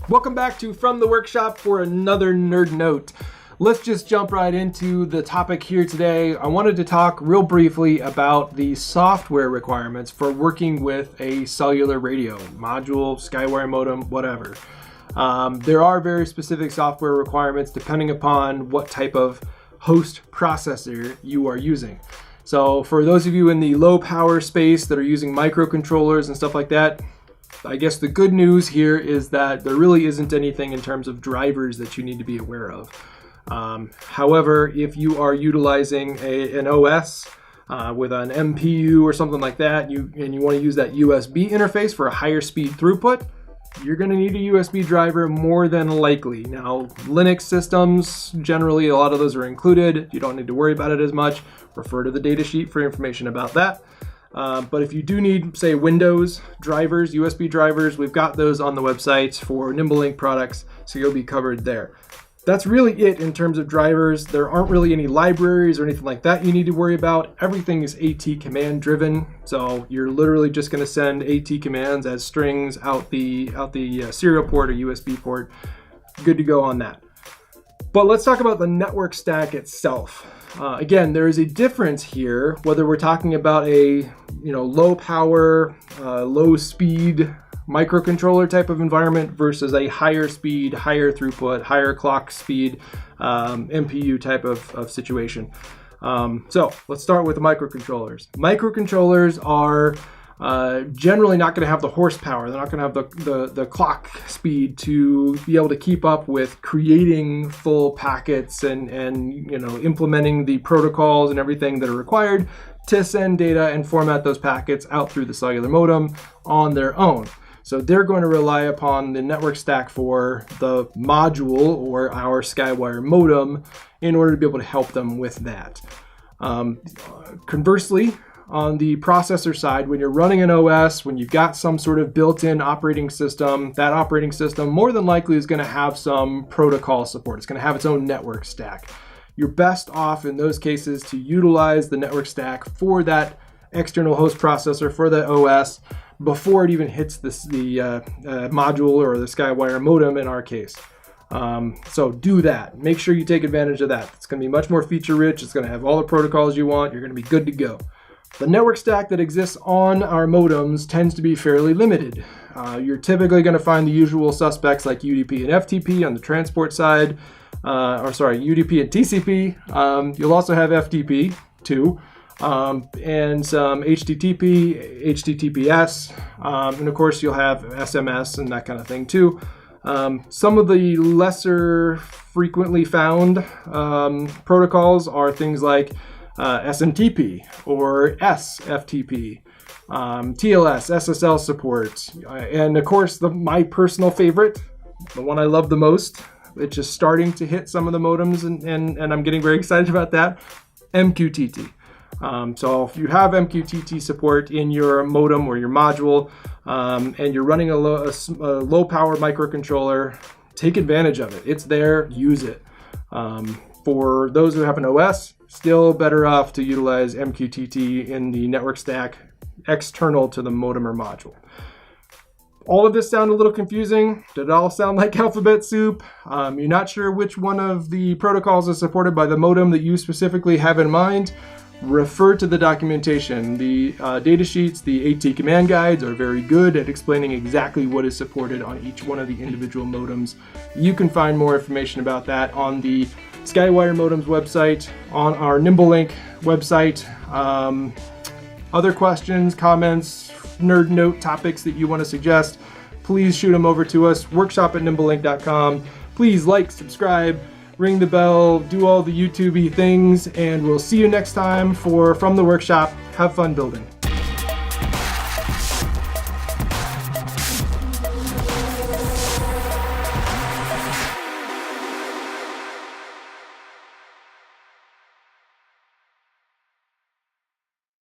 Welcome back to From the Workshop for another Nerd Note. Let's just jump right into the topic here today. I wanted to talk real briefly about the software requirements for working with a cellular radio, module, Skywire modem, whatever. There are very specific software requirements depending upon what type of host processor you are using. So for those of you in the low power space that are using microcontrollers and stuff like that, I guess the good news here is that there really isn't anything in terms of drivers that you need to be aware of. However, if you are utilizing an OS with an MPU or something like that, and you want to use that USB interface for a higher speed throughput, you're going to need a USB driver more than likely. Now, Linux systems, generally a lot of those are included. You don't need to worry about it as much. Refer to the datasheet for information about that. But if you do need, say, Windows drivers, USB drivers, we've got those on the website for NimbleLink products, so you'll be covered there. That's really it in terms of drivers. There aren't really any libraries or anything like that you need to worry about. Everything is AT command driven, so you're literally just going to send AT commands as strings out the serial port or USB port. Good to go on that. But let's talk about the network stack itself. Again, there is a difference here whether we're talking about a low power, low speed microcontroller type of environment versus a higher speed, higher throughput, higher clock speed MPU type of situation. So let's start with the microcontrollers. Microcontrollers are generally not going to have the horsepower. They're not going to have the clock speed to be able to keep up with creating full packets and implementing the protocols and everything that are required to send data and format those packets out through the cellular modem on their own. So they're going to rely upon the network stack for the module or our Skywire modem in order to be able to help them with that. Conversely, on the processor side, when you're running an OS, when you've got some sort of built-in operating system, that operating system more than likely is going to have some protocol support. It's going to have its own network stack. You're best off in those cases to utilize the network stack for that external host processor, for the OS, before it even hits the module or the Skywire modem in our case. So do that. Make sure you take advantage of that. It's going to be much more feature rich. It's going to have all the protocols you want. You're going to be good to go. The network stack that exists on our modems tends to be fairly limited. You're typically going to find the usual suspects like UDP and FTP on the transport side, UDP and TCP. You'll also have FTP too, and some HTTP, HTTPS, and of course you'll have SMS and that kind of thing too. Some of the lesser frequently found protocols are things like SMTP or SFTP, TLS, SSL support, and of course my personal favorite, the one I love the most, it's just starting to hit some of the modems and I'm getting very excited about that, MQTT. So if you have MQTT support in your modem or your module and you're running a low power microcontroller, take advantage of it. It's there, use it. For those who have an OS, still better off to utilize MQTT in the network stack external to the modem or module. All of this sound a little confusing? Did it all sound like alphabet soup? You're not sure which one of the protocols is supported by the modem that you specifically have in mind? Refer to the documentation. The data sheets, the AT command guides are very good at explaining exactly what is supported on each one of the individual modems. You can find more information about that on the Skywire modems website, on our NimbleLink website. Other questions, comments, nerd note topics that you want to suggest, please shoot them over to us, workshop@nimblelink.com. Please like, subscribe, ring the bell, do all the YouTube-y things, and we'll see you next time for From the Workshop. Have fun building.